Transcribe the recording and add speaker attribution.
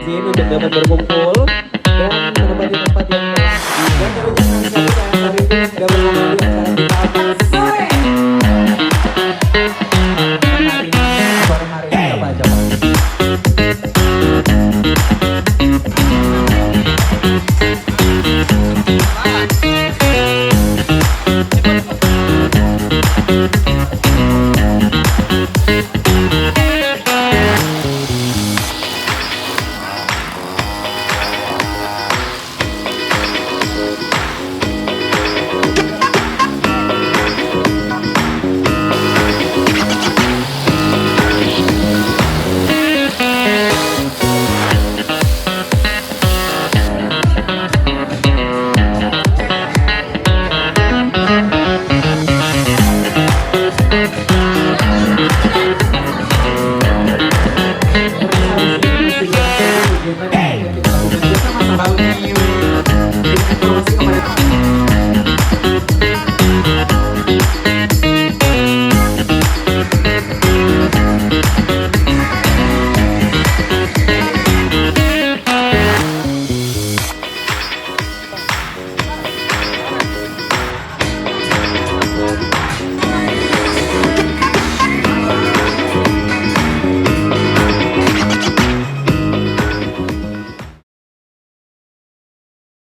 Speaker 1: izin untuk dapat berkumpul dan menempati tempat yang telah dibuat oleh rekan kami yang hari ini sudah berkumpul di acara kita atas sore. Hari ini, sore hari ini apa aja Pak? Informasi